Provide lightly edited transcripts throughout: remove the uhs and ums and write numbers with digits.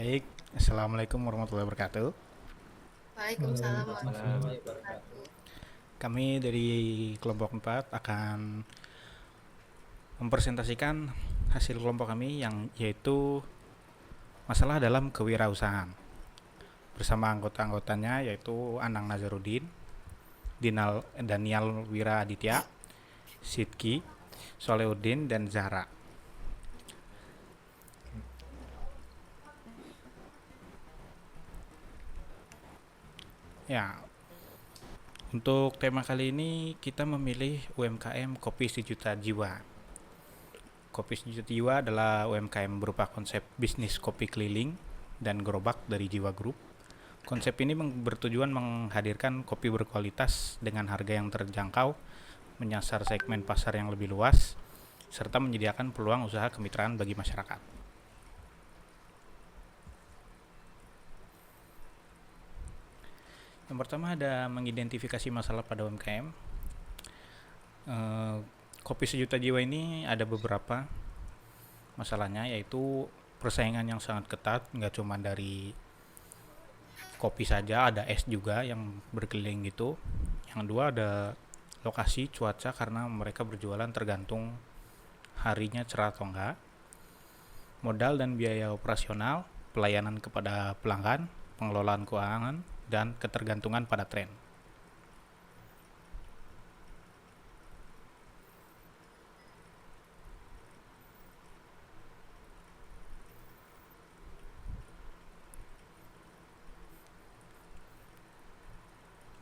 Baik, Assalamualaikum warahmatullahi wabarakatuh. Waalaikumsalam Waalaikumsalam. warahmatullahi wabarakatuh. Kami dari kelompok 4 akan mempresentasikan hasil kelompok kami yang yaitu masalah dalam kewirausahaan. Bersama anggota-anggotanya yaitu Anang Nazarudin, Daniel Wira Aditya, Sidki, Solehudin, dan Zahra. Ya, untuk tema kali ini kita memilih UMKM Kopi Sejuta Jiwa. Kopi Sejuta Jiwa adalah UMKM berupa konsep bisnis kopi keliling dan gerobak dari Jiwa Group. Konsep ini bertujuan menghadirkan kopi berkualitas dengan harga yang terjangkau, menyasar segmen pasar yang lebih luas, serta menyediakan peluang usaha kemitraan bagi masyarakat. Yang pertama ada mengidentifikasi masalah pada UMKM. Kopi Sejuta Jiwa ini ada beberapa masalahnya, yaitu persaingan yang sangat ketat, nggak cuma dari kopi saja, ada es juga yang berkeliling gitu. Yang kedua ada lokasi cuaca, karena mereka berjualan tergantung harinya cerah atau enggak. Modal dan biaya operasional, pelayanan kepada pelanggan, pengelolaan keuangan, dan ketergantungan pada tren.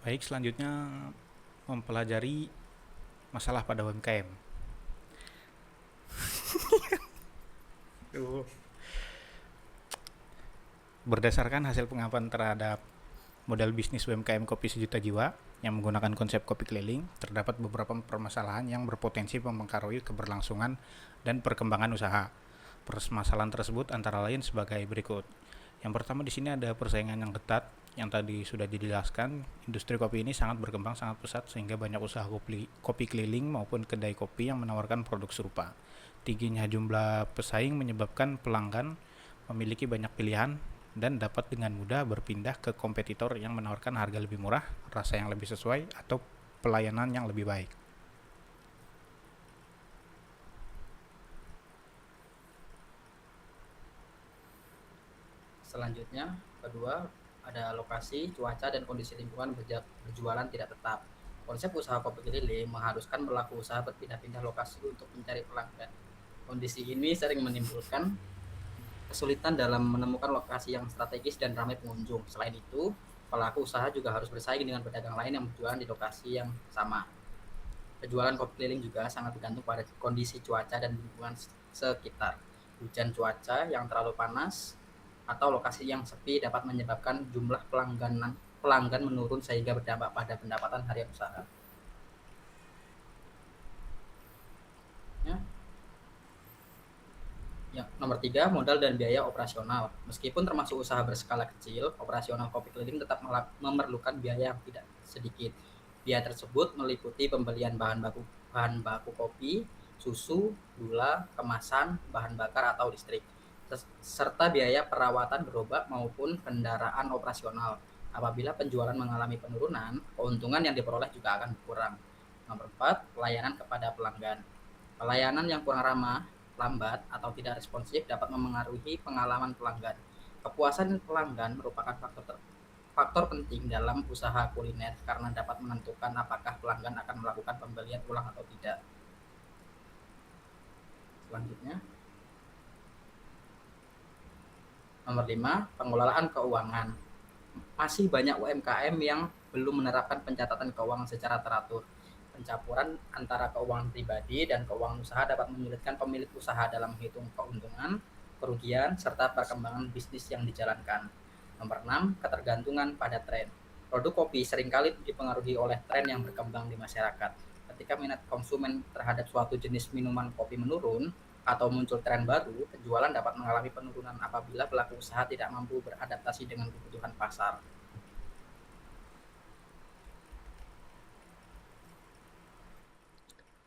Baik, selanjutnya mempelajari masalah pada UMKM. Berdasarkan hasil pengamatan terhadap modal bisnis UMKM Kopi Sejuta Jiwa yang menggunakan konsep kopi keliling, terdapat beberapa permasalahan yang berpotensi mempengaruhi keberlangsungan dan perkembangan usaha. Permasalahan tersebut antara lain sebagai berikut. Yang pertama di sini ada persaingan yang ketat, yang tadi sudah dijelaskan. Industri kopi ini sangat berkembang sangat pesat sehingga banyak usaha kopi keliling maupun kedai kopi yang menawarkan produk serupa. Tingginya jumlah pesaing menyebabkan pelanggan memiliki banyak pilihan dan dapat dengan mudah berpindah ke kompetitor yang menawarkan harga lebih murah, rasa yang lebih sesuai, atau pelayanan yang lebih baik. Selanjutnya, kedua, ada lokasi, cuaca, dan kondisi lingkungan berjualan tidak tetap. Konsep usaha kopi keliling mengharuskan pelaku usaha berpindah-pindah lokasi untuk mencari pelanggan. Kondisi ini sering menimbulkan kesulitan dalam menemukan lokasi yang strategis dan ramai pengunjung. Selain itu, pelaku usaha juga harus bersaing dengan pedagang lain yang berjualan di lokasi yang sama. Penjualan kopi keliling juga sangat tergantung pada kondisi cuaca dan lingkungan sekitar. Hujan, cuaca yang terlalu panas, atau lokasi yang sepi dapat menyebabkan jumlah pelanggan menurun sehingga berdampak pada pendapatan harian usaha. Ya. Yang nomor 3, modal dan biaya operasional. Meskipun termasuk usaha berskala kecil, operasional kopi keliling tetap memerlukan biaya yang tidak sedikit. Biaya tersebut meliputi pembelian bahan baku kopi, susu, gula, kemasan, bahan bakar atau listrik, serta biaya perawatan gerobak maupun kendaraan operasional. Apabila penjualan mengalami penurunan, keuntungan yang diperoleh juga akan berkurang. Nomor 4, pelayanan kepada pelanggan. Pelayanan yang kurang ramah, lambat, atau tidak responsif dapat memengaruhi pengalaman pelanggan. Kepuasan pelanggan merupakan faktor penting dalam usaha kuliner karena dapat menentukan apakah pelanggan akan melakukan pembelian ulang atau tidak. Selanjutnya, nomor 5, pengelolaan keuangan. Masih banyak UMKM yang belum menerapkan pencatatan keuangan secara teratur. Pencampuran antara keuangan pribadi dan keuangan usaha dapat menyulitkan pemilik usaha dalam menghitung keuntungan, kerugian, serta perkembangan bisnis yang dijalankan. Nomor 6, ketergantungan pada tren. Produk kopi seringkali dipengaruhi oleh tren yang berkembang di masyarakat. Ketika minat konsumen terhadap suatu jenis minuman kopi menurun atau muncul tren baru, penjualan dapat mengalami penurunan apabila pelaku usaha tidak mampu beradaptasi dengan kebutuhan pasar.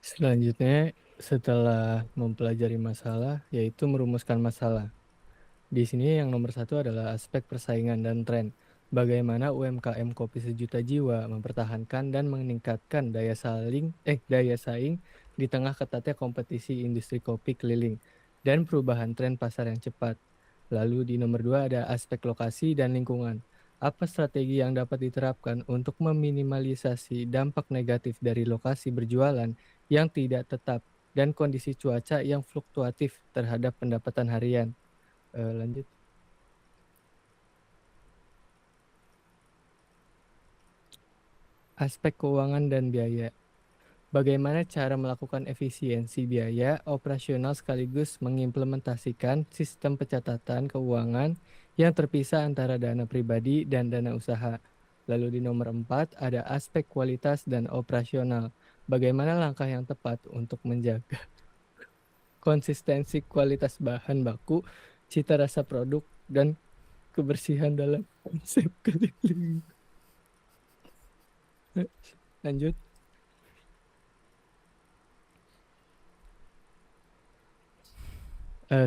Selanjutnya, setelah mempelajari masalah, yaitu merumuskan masalah. Di sini yang nomor satu adalah aspek persaingan dan tren. Bagaimana UMKM Kopi Sejuta Jiwa mempertahankan dan meningkatkan daya saing di tengah ketatnya kompetisi industri kopi keliling dan perubahan tren pasar yang cepat. Lalu di nomor dua ada aspek lokasi dan lingkungan. Apa strategi yang dapat diterapkan untuk meminimalisasi dampak negatif dari lokasi berjualan yang tidak tetap dan kondisi cuaca yang fluktuatif terhadap pendapatan harian? Lanjut. Aspek keuangan dan biaya. Bagaimana cara melakukan efisiensi biaya operasional sekaligus mengimplementasikan sistem pencatatan keuangan yang terpisah antara dana pribadi dan dana usaha. Lalu di nomor 4 ada aspek kualitas dan operasional. Bagaimana langkah yang tepat untuk menjaga konsistensi kualitas bahan baku, cita rasa produk, dan kebersihan dalam konsep keliling. Lanjut.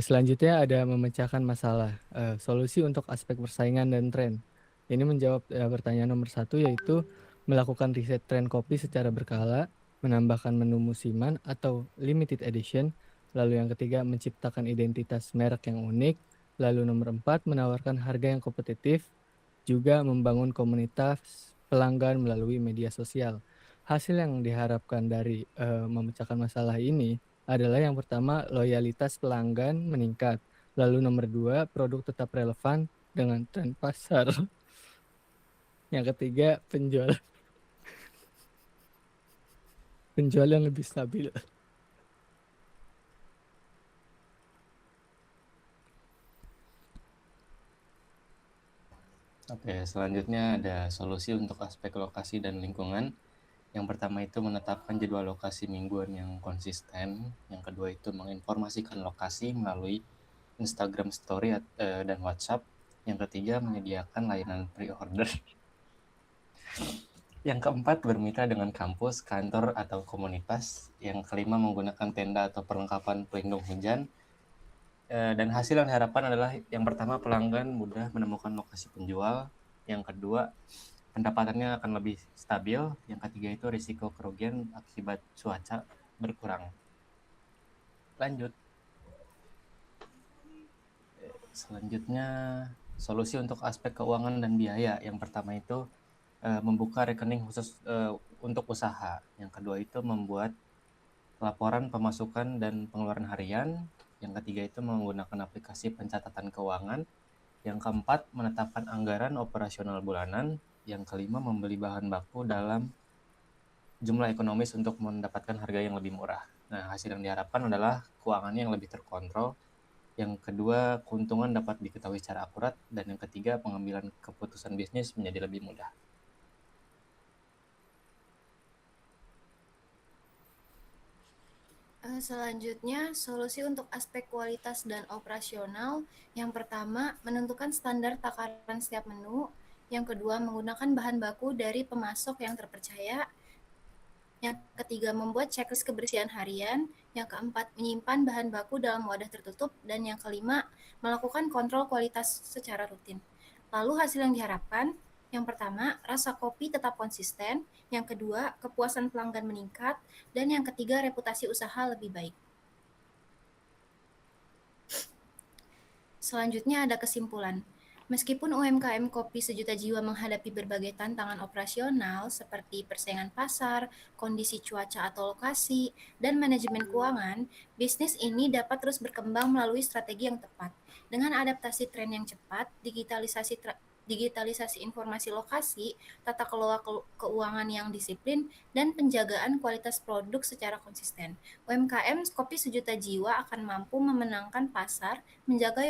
Selanjutnya ada memecahkan masalah, solusi untuk aspek persaingan dan tren. Ini menjawab pertanyaan nomor satu, yaitu melakukan riset tren kopi secara berkala, menambahkan menu musiman atau limited edition. Lalu yang ketiga, menciptakan identitas merek yang unik. Lalu nomor 4, menawarkan harga yang kompetitif, juga membangun komunitas pelanggan melalui media sosial. Hasil yang diharapkan dari memecahkan masalah ini adalah yang pertama, loyalitas pelanggan meningkat. Lalu nomor 2, produk tetap relevan dengan tren pasar. Yang ketiga, penjualan lebih stabil. Oke, selanjutnya ada solusi untuk aspek lokasi dan lingkungan. Yang pertama itu menetapkan jadwal lokasi mingguan yang konsisten. Yang kedua itu menginformasikan lokasi melalui Instagram Story dan WhatsApp. Yang ketiga menyediakan layanan pre-order. Yang keempat bermitra dengan kampus, kantor, atau komunitas. Yang kelima menggunakan tenda atau perlengkapan pelindung hujan. Dan hasil yang diharapkan adalah yang pertama pelanggan mudah menemukan lokasi penjual. Yang kedua pendapatannya akan lebih stabil. Yang ketiga itu risiko kerugian akibat cuaca berkurang. Lanjut. Selanjutnya solusi untuk aspek keuangan dan biaya. Yang pertama itu membuka rekening khusus untuk usaha. Yang kedua itu membuat laporan pemasukan dan pengeluaran harian. Yang ketiga itu menggunakan aplikasi pencatatan keuangan. Yang keempat menetapkan anggaran operasional bulanan. Yang kelima membeli bahan baku dalam jumlah ekonomis untuk mendapatkan harga yang lebih murah. Nah, hasil yang diharapkan adalah keuangannya yang lebih terkontrol. Yang kedua, keuntungan dapat diketahui secara akurat. Dan yang ketiga, pengambilan keputusan bisnis menjadi lebih mudah. Selanjutnya, solusi untuk aspek kualitas dan operasional. Yang pertama, menentukan standar takaran setiap menu. Yang kedua, menggunakan bahan baku dari pemasok yang terpercaya. Yang ketiga, membuat checklist kebersihan harian. Yang keempat, menyimpan bahan baku dalam wadah tertutup. Dan yang kelima, melakukan kontrol kualitas secara rutin. Lalu hasil yang diharapkan, yang pertama, rasa kopi tetap konsisten. Yang kedua, kepuasan pelanggan meningkat. Dan yang ketiga, reputasi usaha lebih baik. Selanjutnya ada kesimpulan. Meskipun UMKM Kopi Sejuta Jiwa menghadapi berbagai tantangan operasional seperti persaingan pasar, kondisi cuaca atau lokasi, dan manajemen keuangan, bisnis ini dapat terus berkembang melalui strategi yang tepat. Dengan adaptasi tren yang cepat, digitalisasi informasi lokasi, tata kelola keuangan yang disiplin, dan penjagaan kualitas produk secara konsisten. UMKM Kopi Sejuta Jiwa akan mampu memenangkan pasar, menjaga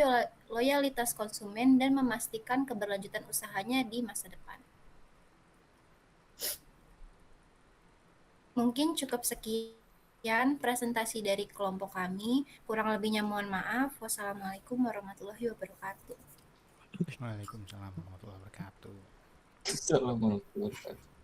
loyalitas konsumen, dan memastikan keberlanjutan usahanya di masa depan. Mungkin cukup sekian presentasi dari kelompok kami. Kurang lebihnya mohon maaf. Wassalamualaikum warahmatullahi wabarakatuh. Waalaikumsalam warahmatullahi wabarakatuh. Assalamualaikum warahmatullahi wabarakatuh.